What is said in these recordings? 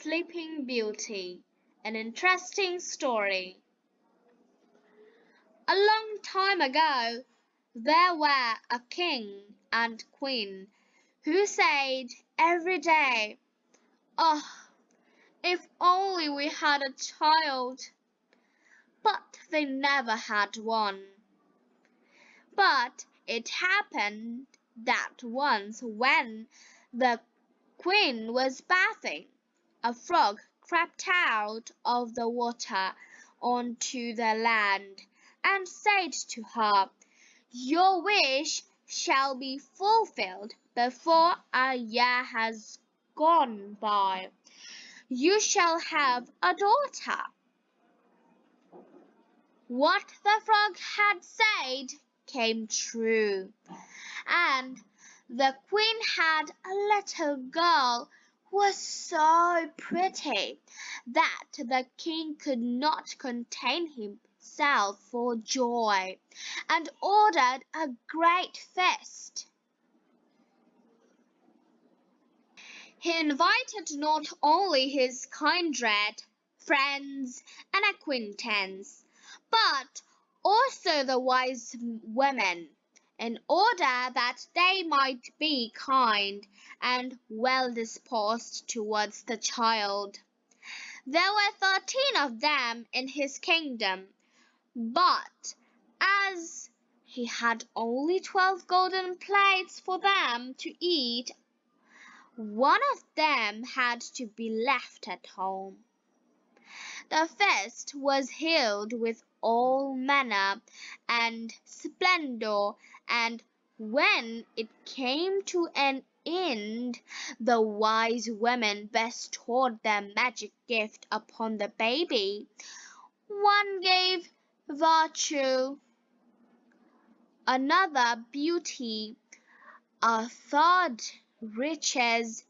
Sleeping Beauty, an interesting story. A long time ago, there were a king and queen who said every day, "Oh, if only we had a child." But they never had one. But it happened that once when the queen was bathing, a frog crept out of the water onto the land and said to her, "Your wish shall be fulfilled before a year has gone by. You shall have a daughter." What the frog had said came true, and the queen had a little girl who was so pretty that the king could not contain himself for joy, and ordered a great feast. He invited not only his kindred, friends, and acquaintance, but also the wise women, in order that they might be kind and well disposed towards the child. There were 13 of them in his kingdom, but as he had only 12 golden plates for them to eat, one of them had to be left at home. The feast was held with all manner and splendor, and when it came to an end, the wise women bestowed their magic gift upon the baby. One gave virtue, another beauty, a third riches,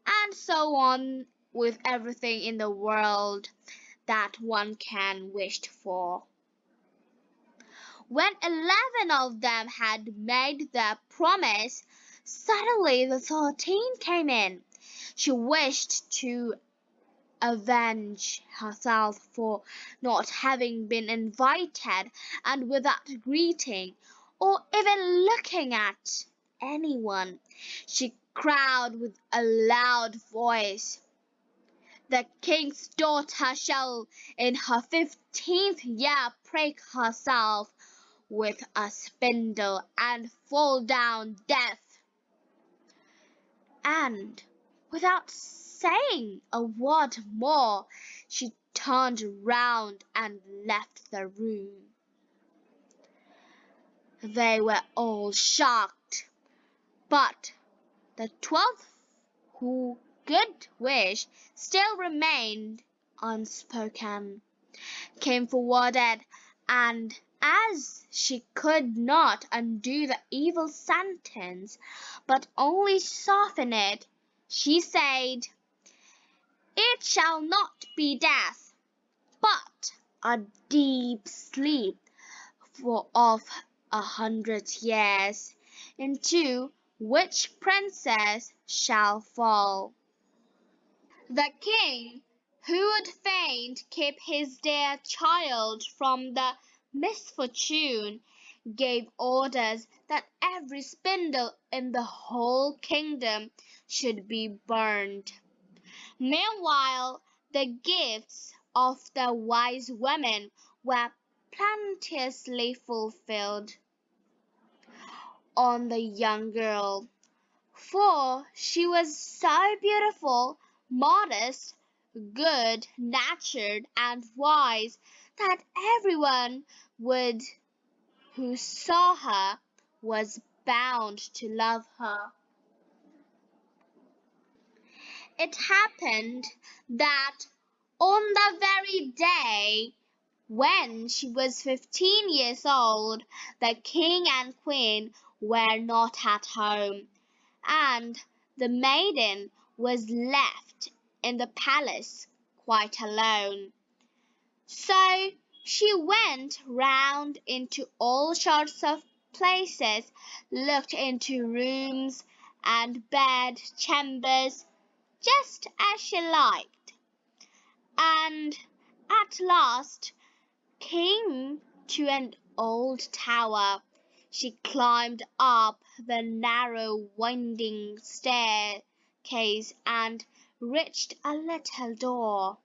and so on with everything in the world that one can wish for. When 11 of them had made their promise, suddenly the 13th came in. She wished to avenge herself for not having been invited, and without greeting or even looking at anyone, she cried with a loud voice, "The king's daughter shall in her 15th year prick herself with a spindle and fall down dead." And without saying a word more, she turned round and left the room. They were all shocked, but the 12th, whose good wish still remained unspoken, came forward, and as she could not undo the evil sentence, but only soften it, she said, "It shall not be death, but a deep sleep of 100 years, into which princess shall fall." The king, who would fain keep his dear child from the misfortune, gave orders that every spindle in the whole kingdom should be burned. Meanwhile, the gifts of the wise women were plenteously fulfilled on the young girl, for she was so beautiful, modest, good-natured, and wise that everyone who saw her was bound to love her. It happened that on the very day when she was 15 years old, the king and queen were not at home, and the maiden was left in the palace quite alone. So she went round into all sorts of places, looked into rooms and bed chambers, just as she liked, and at last came to an old tower. She climbed up the narrow winding staircase and reached a little door.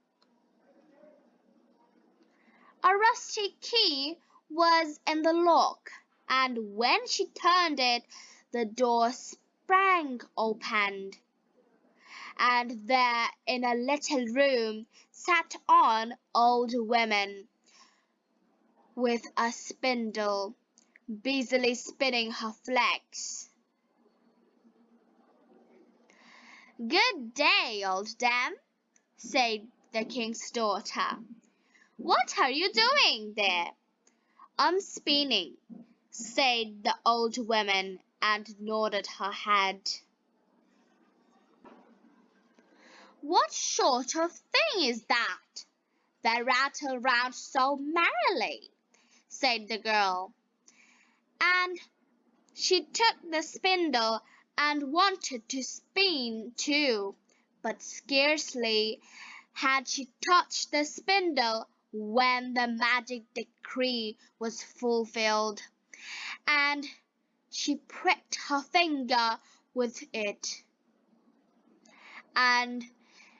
A rusty key was in the lock, and when she turned it, the door sprang open. And there in a little room sat an old woman with a spindle, busily spinning her flax. "Good day, old dame," said the king's daughter. "What are you doing there?" "I'm spinning," said the old woman, and nodded her head. "What sort of thing is that? They rattle round so merrily," said the girl. And she took the spindle and wanted to spin too, but scarcely had she touched the spindle when the magic decree was fulfilled, and she pricked her finger with it. And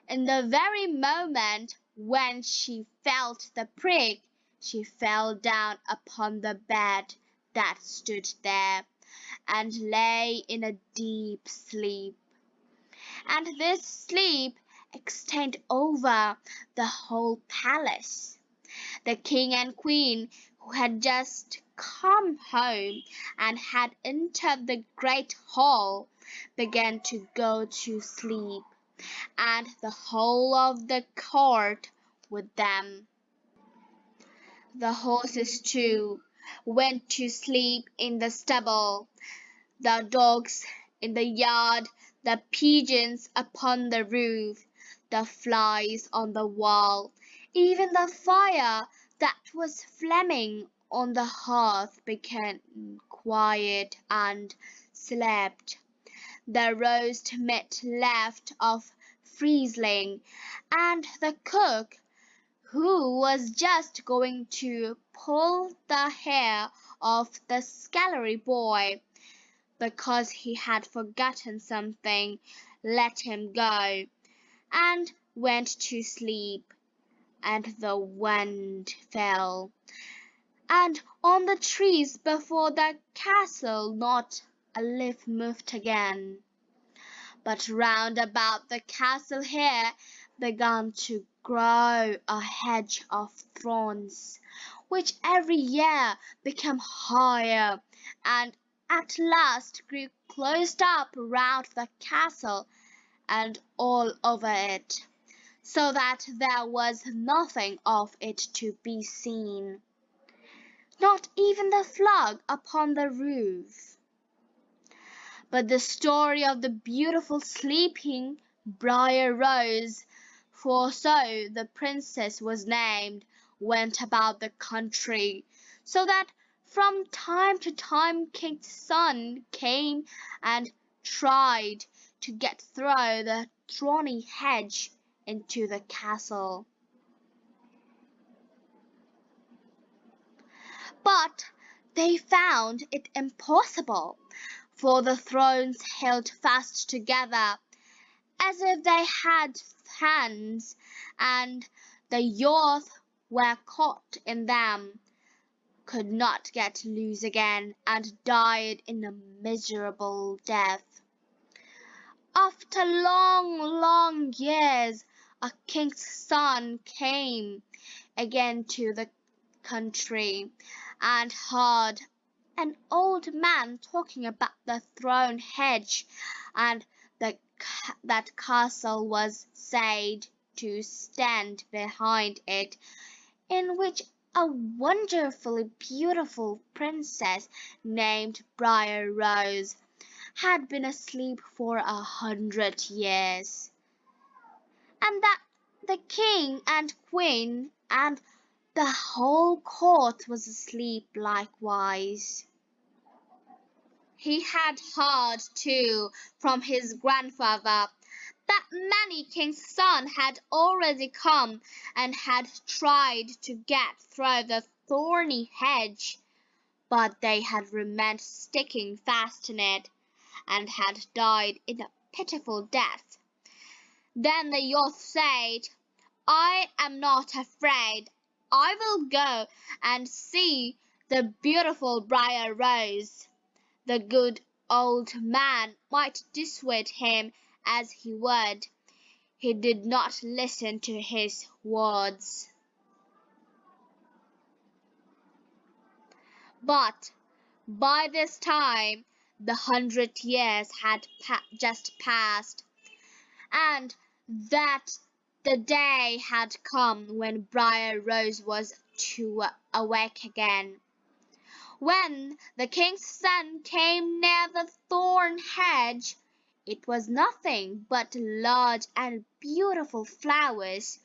in the very moment when she felt the prick, she fell down upon the bed that stood there, and lay in a deep sleep. And this sleep extended over the whole palace. The king and queen, who had just come home and had entered the great hall, began to go to sleep, and the whole of the court with them. The horses, too, went to sleep in the stable, the dogs in the yard, the pigeons upon the roof, the flies on the wall, even the fire that was flaming on the hearth became quiet and slept. The roast meat left off frizzling, and the cook, who was just going to pull the hair off the scullery boy because he had forgotten something, let him go, and went to sleep. And the wind fell, and on the trees before the castle not a leaf moved again. But round about the castle here began to grow a hedge of thorns, which every year became higher, and at last grew close up round the castle and all over it, so that there was nothing of it to be seen, not even the flag upon the roof. But the story of the beautiful sleeping Briar Rose, for so the princess was named, went about the country, so that from time to time King's son came and tried to get through the thorny hedge into the castle. But they found it impossible, for the thrones held fast together as if they had hands, and the youth were caught in them, could not get loose again, and died in a miserable death. After long, long years, a king's son came again to the country, and heard an old man talking about the thorn hedge, and that castle was said to stand behind it, in which a wonderfully beautiful princess named Briar Rose had been asleep for 100 years, and that the king and queen and the whole court was asleep likewise. He had heard, too, from his grandfather that many king's sons had already come and had tried to get through the thorny hedge, but they had remained sticking fast in it, and had died in a pitiful death. Then the youth said, "I am not afraid. I will go and see the beautiful briar rose." The good old man might dissuade him as he would. He did not listen to his words. But by this time the 100 years had just passed, and that the day had come when Briar Rose was to awake again. When the king's son came near the thorn hedge, it was nothing but large and beautiful flowers,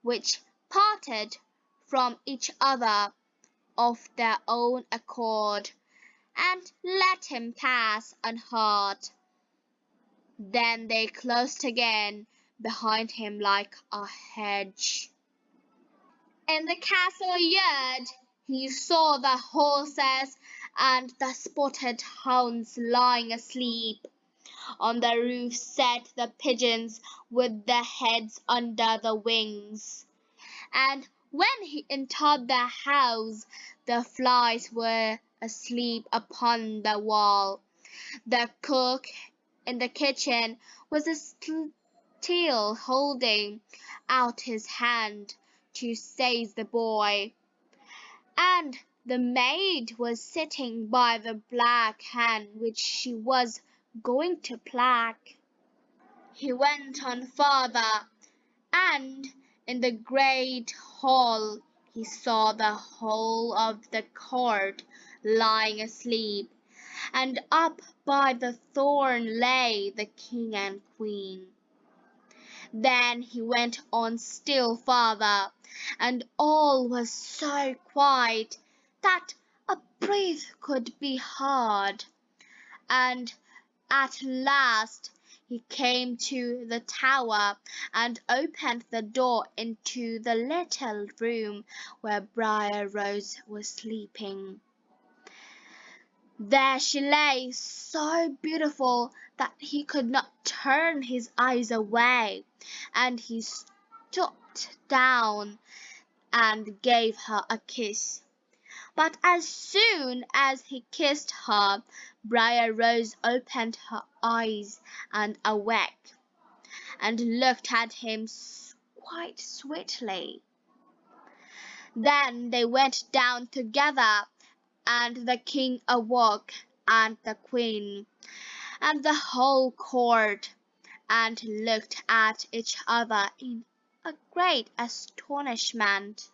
which parted from each other of their own accord, and let him pass unhurt. Then they closed again behind him like a hedge. In the castle yard he saw the horses and the spotted hounds lying asleep. On the roof sat the pigeons with their heads under the wings. And when he entered the house, the flies were asleep upon the wall. The cook in the kitchen was still holding out his hand to seize the boy, and the maid was sitting by the black hen which she was going to pluck. He went on further, and in the great hall he saw the whole of the court lying asleep, and up by the thorn lay the king and queen. Then he went on still farther, and all was so quiet that a breath could be heard, and at last he came to the tower and opened the door into the little room where Briar Rose was sleeping. There she lay, so beautiful that he could not turn his eyes away, and he stooped down and gave her a kiss. But as soon as he kissed her, Briar Rose opened her eyes and awake, and looked at him quite sweetly. Then they went down together, and the king awoke, and the queen, and the whole court, and looked at each other in a great astonishment.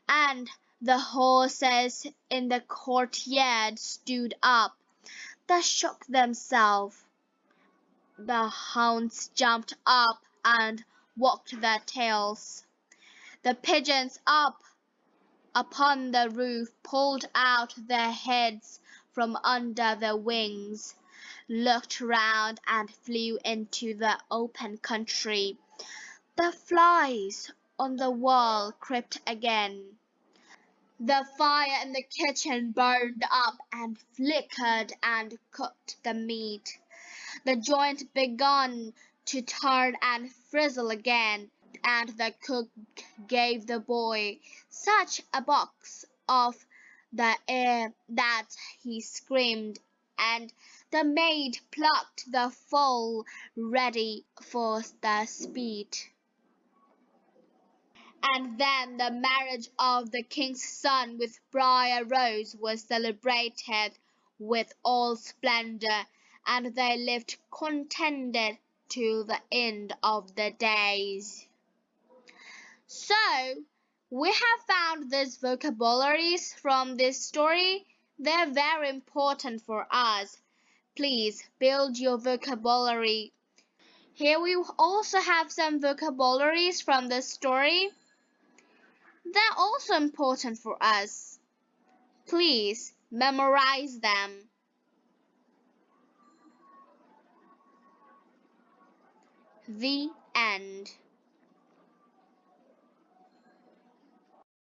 And the horses in the courtyard stood up, they shook themselves. The hounds jumped up and wagged their tails. The pigeons up upon the roof pulled out their heads from under their wings, looked round, and flew into the open country. The flies on the wall crept again. The fire in the kitchen burned up and flickered and cooked the meat. The joint began to turn and frizzle again, and the cook gave the boy such a box of the air that he screamed, and the maid plucked the fowl ready for the spit. And then the marriage of the king's son with Briar Rose was celebrated with all splendor, and they lived contented to the end of the days. So, we have found these vocabularies from this story. They're very important for us. Please build your vocabulary. Here we also have some vocabularies from this story. They're also important for us. Please memorize them. The end.